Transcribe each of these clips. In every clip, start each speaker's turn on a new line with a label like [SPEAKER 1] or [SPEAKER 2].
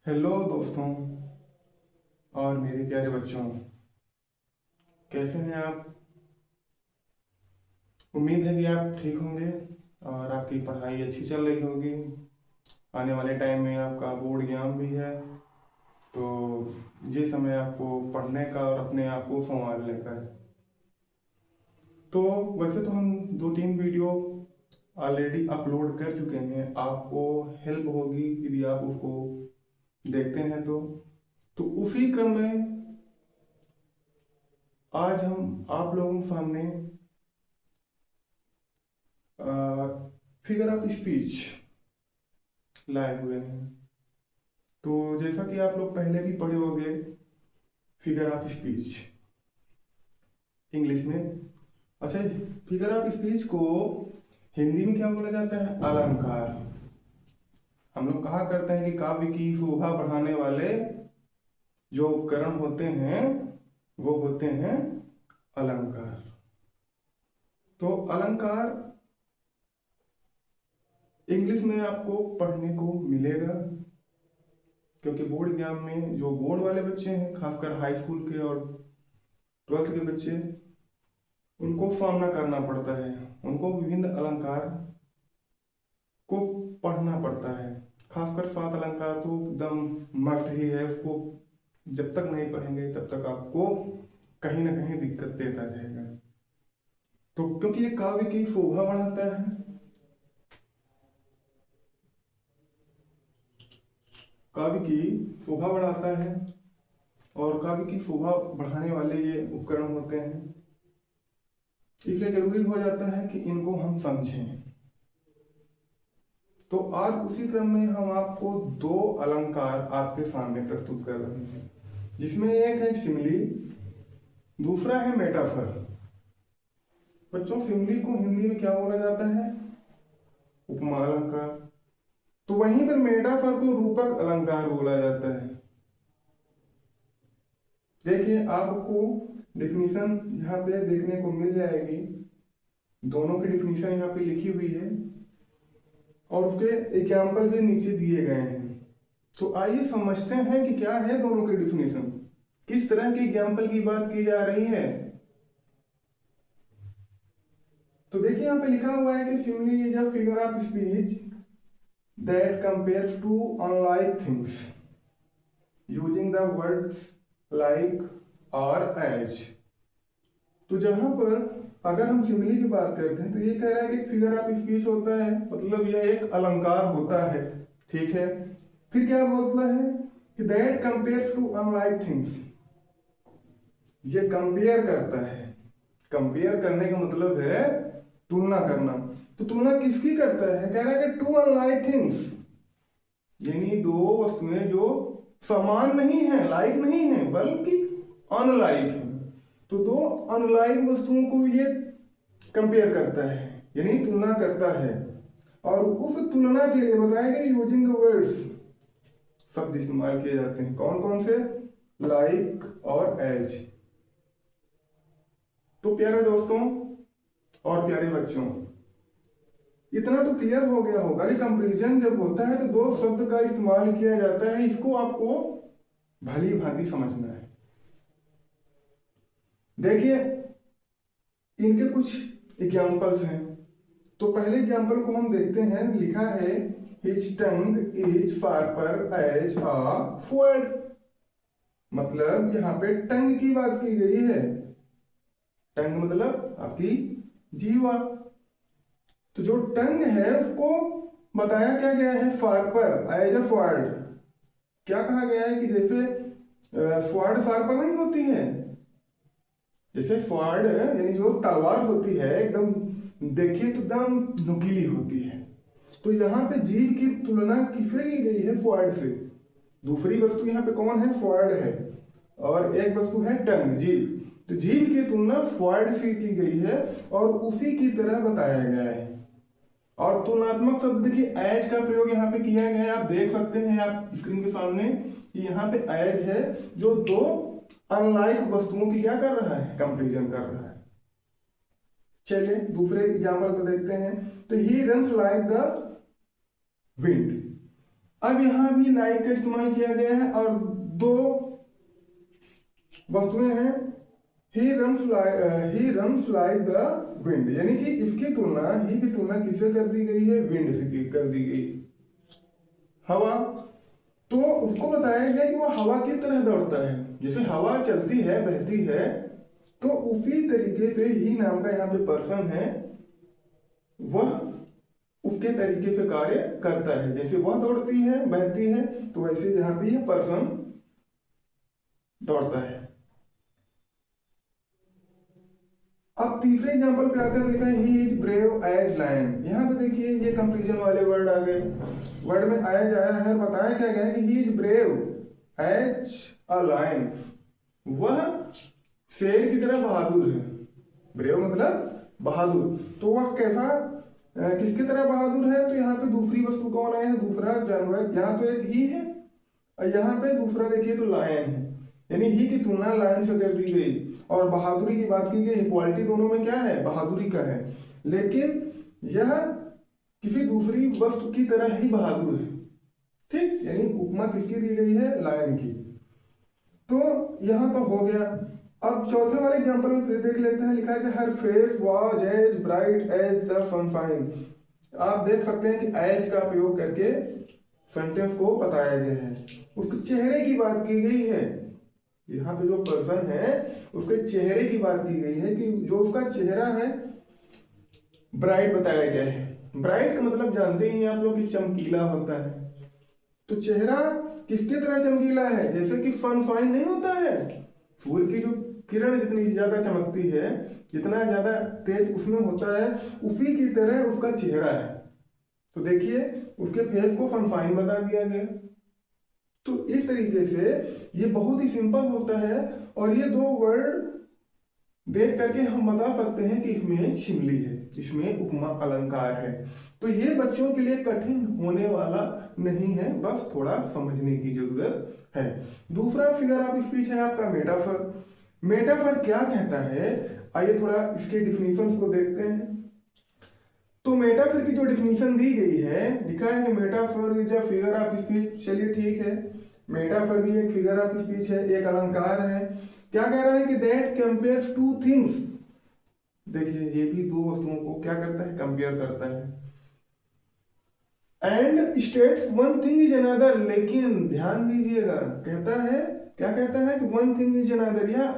[SPEAKER 1] Hello दोस्तों और मेरे प्यारे बच्चों, कैसे हैं आप। उम्मीद है कि आप ठीक होंगे और आपकी पढ़ाई अच्छी चल रही होगी। आने वाले टाइम में आपका बोर्ड एग्जाम भी है, तो ये समय आपको पढ़ने का और अपने आप को संवारने का है। तो वैसे तो हम 2-3 वीडियो ऑलरेडी अपलोड कर चुके हैं, आपको हेल्प होगी यदि आप उसको देखते हैं तो उसी क्रम में आज हम आप लोगों के सामने फिगर ऑफ स्पीच लाए हुए हैं। तो जैसा कि आप लोग पहले भी पढ़े होंगे, फिगर ऑफ स्पीच इंग्लिश में। अच्छा, फिगर ऑफ स्पीच को हिंदी में क्या बोला जाता है? अलंकार। हम लोग कहा करते हैं कि काव्य की शोभा बढ़ाने वाले जो उपकरण होते हैं वो होते हैं अलंकार। तो अलंकार इंग्लिश में आपको पढ़ने को मिलेगा, क्योंकि बोर्ड एग्जाम में जो बोर्ड वाले बच्चे हैं, खासकर हाई स्कूल के और 12th के बच्चे, उनको सामना करना पड़ता है। उनको विभिन्न अलंकार को पढ़ना पड़ता है। खासकर 7 अलंकार तो एकदम मस्ट ही है, उसको जब तक नहीं पढ़ेंगे तब तक आपको कहीं ना कहीं दिक्कत देता रहेगा। तो क्योंकि ये काव्य की शोभा बढ़ाता है, काव्य की शोभा बढ़ाता है और काव्य की शोभा बढ़ाने वाले ये उपकरण होते हैं, इसलिए जरूरी हो जाता है कि इनको हम समझें। तो आज उसी क्रम में हम आपको 2 अलंकार आपके सामने प्रस्तुत कर रहे हैं, जिसमें एक है सिमिली, दूसरा है मेटाफर। बच्चों, सिमिली को हिंदी में क्या बोला जाता है? उपमा अलंकार। तो वहीं पर मेटाफर को रूपक अलंकार बोला जाता है। देखिए, आपको डिफिनीशन यहाँ पे देखने को मिल जाएगी। दोनों की डिफिनीशन यहाँ पे लिखी हुई है और उसके एग्जाम्पल भी नीचे दिए गए हैं। तो आइए समझते हैं कि क्या है दोनों की डिफिनीशन, किस तरह के एग्जाम्पल की बात की जा रही है। तो देखिए, यहाँ पे लिखा हुआ है कि simile is a figure of speech that compares to unlike things using the words like or as. तो जहां पर अगर हम सिमिली की बात करते हैं तो ये कह रहा है कि एक फिगर ऑफ स्पीच होता है, मतलब यह एक अलंकार होता है। ठीक है, फिर क्या बोलता है कि that compares to unlike things. ये कंपेयर करता है। कंपेयर करने का मतलब है तुलना करना। तो तुलना किसकी करता है? कह रहा है कि टू अनलाइक थिंग्स, यानी 2 वस्तुएं जो समान नहीं है, लाइक नहीं है, बल्कि अनलाइक है। तो 2 अनलाइक वस्तुओं को ये कंपेयर करता है, यानी तुलना करता है। और उस तुलना के लिए बताया गया यूजिंग द वर्ड्स शब्द इस्तेमाल किए जाते हैं। कौन कौन से? Like or as. तो प्यारे दोस्तों और प्यारे बच्चों, इतना तो क्लियर हो गया होगा कि कंपैरिजन जब होता है तो 2 शब्द का इस्तेमाल किया जाता है। इसको आपको भली भांति समझना है। देखिए, इनके कुछ एग्जाम्पल्स हैं। तो पहले एग्जाम्पल को हम देखते हैं। लिखा है his tongue is sharper as a sword. मतलब यहाँ पे टंग की बात की गई है। टंग मतलब आपकी जीवा। तो जो टंग है उसको बताया क्या गया है? Sharper as a sword. क्या कहा गया है कि जैसे स्वॉर्ड शार्पर नहीं होती है, जैसे स्वॉर्ड यानी जो तलवार होती है एकदम देखिए तो एकदम नुकीली होती है। तो यहाँ पे जीव की तुलना किससे की गई है? स्वॉर्ड से। दूसरी वस्तु यहाँ पे कौन है? स्वॉर्ड है। और एक वस्तु है टंग, जीव। तो जीव की तुलना स्वॉर्ड से की गई है और उसी की तरह बताया गया है। और तुलनात्मक शब्द देखिए एज का प्रयोग यहाँ पे किया गया है। आप देख सकते हैं आप स्क्रीन के सामने कि यहाँ पे एज है, जो 2 अनलाइक वस्तुओं की क्या कर रहा है? कंपैरिजन कर रहा है। चलिए दूसरे एग्जाम्पल को देखते हैं। तो he runs like the wind. अब यहाँ भी लाइक का इस्तेमाल किया गया है और दो वस्तुएं हैं, he runs like the wind, यानी कि इसकी तुलना, ही की तुलना किससे कर दी गई है, विंड से कर दी गई, हवा। तो उसको बताया गया कि वह हवा की तरह दौड़ता है, जैसे हवा चलती है बहती है, तो उसी तरीके से ही नाम का यहाँ पे पर्सन है, वह उसके तरीके से कार्य करता है, जैसे वह दौड़ती है बहती है, तो वैसे यहाँ पे यह पर्सन दौड़ता है। अब तीसरे एग्जांपल पे आते हैं, लिखा है he is brave as lion. यहाँ पे देखिए ये कंपैरिजन वाले वर्ड आ गए, वर्ड में एज आया है, बताया क्या गया है कि he is brave as a lion, वह शेर की तरह बहादुर है। ब्रेव मतलब बहादुर, तो वह कैसा किसकी तरह बहादुर है, तो यहाँ पे दूसरी वस्तु कौन आया है, दूसरा जानवर, यहाँ तो एक ही है और यहाँ पे दूसरा देखिए तो लायन है, यानी ही की तुलना लायन से कर दी गई। और बहादुरी की बात की गई, इक्वालिटी दोनों में क्या है, बहादुरी का है, लेकिन यह किसी दूसरी वस्तु की तरह ही बहादुर है, ठीक, यानी उपमा किसकी दी गई है, लायन की। तो यहाँ तो हो गया। अब चौथे वाले एग्जांपल में फिर देख लेते हैं, लिखा है कि her face was as bright as the sunshine. आप देख सकते हैं कि एज का प्रयोग करके सेंटेंस को बताया गया है, उसके चेहरे की बात की गई है, यहाँ पे जो पर्सन है उसके चेहरे की बात की गई है कि जो उसका चेहरा है ब्राइट बताया गया है। ब्राइट का मतलब जानते ही आप लोग कि चमकीला होता है, तो चेहरा किसकी तरह चमकीला है, जैसे कि सनशाइन नहीं होता है, सूर्य की जो किरण जितनी ज्यादा चमकती है, जितना ज्यादा तेज उसमें होता है, उसी की तरह उसका चेहरा है। तो देखिए उसके फेस को सनशाइन बता दिया गया। तो इस तरीके से ये बहुत ही सिंपल होता है, और ये दो वर्ड देख करके हम बता सकते हैं कि इसमें शिमली है, इसमें उपमा अलंकार है। तो ये बच्चों के लिए कठिन होने वाला नहीं है, बस थोड़ा समझने की जरूरत है। दूसरा फिगर ऑफ स्पीच है आपका मेटाफर। मेटाफर क्या कहता है, आइए थोड़ा इसके डिफिनीशंस को देखते हैं। तो मेटाफर की जो डिफिनीशन दी गई है, लिखा है कि metaphor is a figure of speech. चलिए ठीक है, मेटाफर भी एक फिगर ऑफ स्पीच है, एक अलंकार है। क्या कह रहा है कि दैट कंपेयर्स टू थिंग्स। देखिए ये भी दो वस्तुओं को क्या करता है, कंपेयर करता है। And states one thing is another, लेकिन ध्यान दीजिएगा, कहता है, क्या कहता है कि वन थिंग इज अनदर, या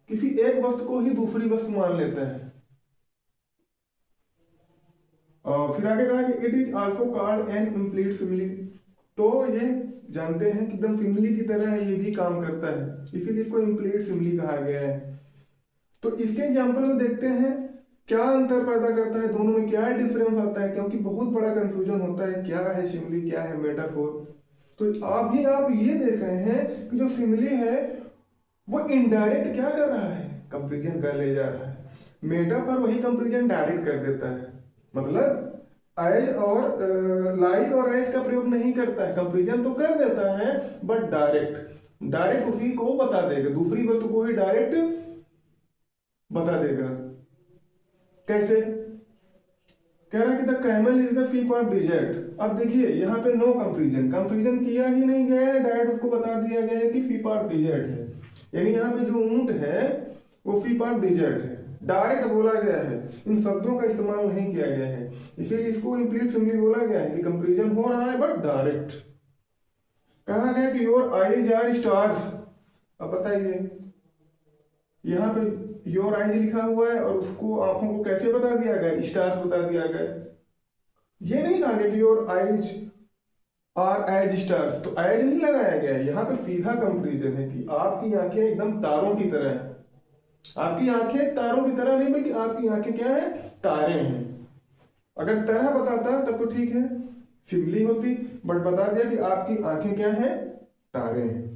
[SPEAKER 1] किसी एक वस्तु को ही दूसरी वस्तु मान लेता है। फिर आगे कहा कि it is also called an implied simile. तो ये जानते हैं कि एकदम सिमिली की तरह ये भी काम करता है, इसीलिए इसको इम्प्लीट सिमिली कहा गया है। तो इसके एग्जाम्पल में देखते हैं क्या अंतर पैदा करता है, दोनों में क्या डिफरेंस आता है, क्योंकि बहुत बड़ा कंफ्यूजन होता है क्या है सिमिली, क्या है मेटाफोर। तो आप ये देख रहे हैं कि जो सिमिली है वो इनडायरेक्ट क्या कर रहा है, कंपेरिजन कर ले जा रहा है। मेटाफोर वही कंपेरिजन डायरेक्ट कर देता है, मतलब एज और लाइक और एज का प्रयोग नहीं करता है, कंपेरिजन तो कर देता है बट डायरेक्ट उसी को बता देगा, दूसरी वस्तु को ही डायरेक्ट बता देगा। कैसे, कह रहा कि the camel is the ship of desert. अब देखिए यहाँ पे नो कंपेरिजन किया ही नहीं गया है, डायरेक्ट उसको बता दिया गया है कि फीप ऑफ डिजर्ट है, यानी यहाँ पे जो ऊंट है वो फीप ऑफ डिजर्ट है, डायरेक्ट बोला गया है, इन शब्दों का इस्तेमाल नहीं किया गया है, इसीलिए इसको इम्प्लीट सिमिली बोला गया है कि कंपेरिजन हो रहा है बट डायरेक्ट। कहा गया कि योर आईज आर स्टार्स। अब बताइए यहाँ पे योर आईज लिखा हुआ है और उसको आंखों को कैसे बता दिया गया, स्टार्स बता दिया गया। ये नहीं कहा गया कि your eyes are as stars, तो एज नहीं लगाया गया है, यहाँ पे सीधा कंपेरिजन है कि आपकी आंखें एकदम तारों की तरह है। आपकी आंखें तारों की तरह नहीं, बल्कि आपकी आंखें क्या है, तारे हैं। अगर तरह बताता तब तो ठीक है, सिमिली होती, बट बता दिया कि आपकी आंखें क्या है, तारे हैं।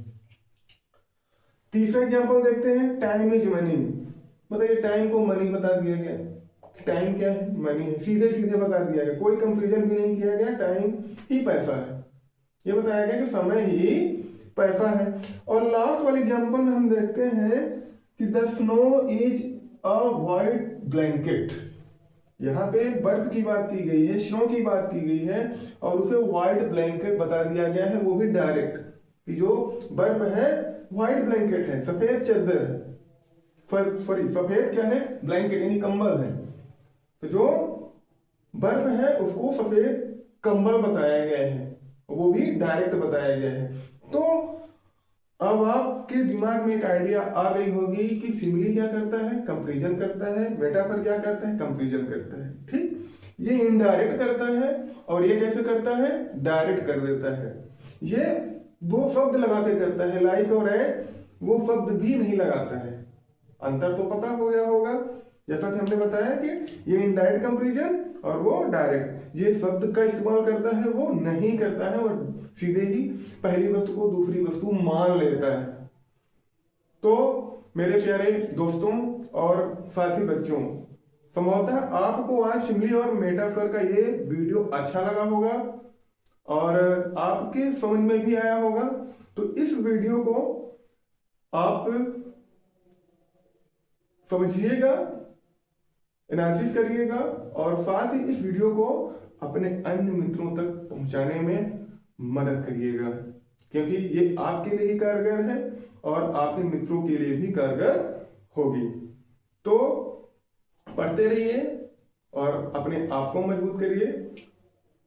[SPEAKER 1] तीसरा एग्जांपल देखते हैं, टाइम इज मनी। बताइए टाइम को मनी बता दिया गया, टाइम क्या है, मनी है, सीधे सीधे बता दिया गया, कोई कंपेरिजन भी नहीं किया गया, टाइम ही पैसा है, ये बताया गया कि समय ही पैसा है। और लास्ट वाले एग्जांपल में हम देखते हैं कि the snow is a white blanket. यहाँ पे बर्फ की बात की गई है, स्नो की बात की गई है और उसे व्हाइट ब्लैंकेट बता दिया गया है, वो भी डायरेक्ट कि जो बर्फ है व्हाइट ब्लैंकेट है, सफेद चादर है, सॉरी सफेद क्या है, ब्लैंकेट यानी कंबल है। तो जो बर्फ है उसको सफेद कंबल बताया गया है, वो भी डायरेक्ट बताया गया है। तो अब आपके दिमाग में एक आइडिया आ गई होगी कि सिमिली क्या करता है, कंपैरिजन करता है, मेटाफर क्या करता है, कंपैरिजन करता है। ठीक, ये इनडायरेक्ट करता है और ये कैसे करता है, डायरेक्ट कर देता है। ये दो शब्द लगा के करता है, लाइक और एड, वो शब्द भी नहीं लगाता है। अंतर तो पता हो गया होगा, जैसा कि हमने बताया कि ये इनडायरेक्ट कंपैरिजन और वो डायरेक्ट, ये शब्द का इस्तेमाल करता है वो नहीं करता है और सीधे ही पहली वस्तु को दूसरी वस्तु मान लेता है। तो मेरे प्यारे दोस्तों और साथी बच्चों, संभवतः आपको आज सिमिली और मेटाफर का ये वीडियो अच्छा लगा होगा और आपके समझ में भी आया होगा। तो इस वीडियो को आप समझिएगा, एनालिसिस करिएगा और साथ ही इस वीडियो को अपने अन्य मित्रों तक पहुंचाने में मदद करिएगा, क्योंकि ये आपके लिए ही कारगर है और आपके मित्रों के लिए भी कारगर होगी। तो पढ़ते रहिए और अपने आप को मजबूत करिए।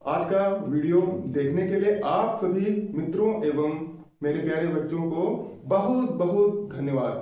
[SPEAKER 1] आज का वीडियो देखने के लिए आप सभी मित्रों एवं मेरे प्यारे बच्चों को बहुत बहुत धन्यवाद।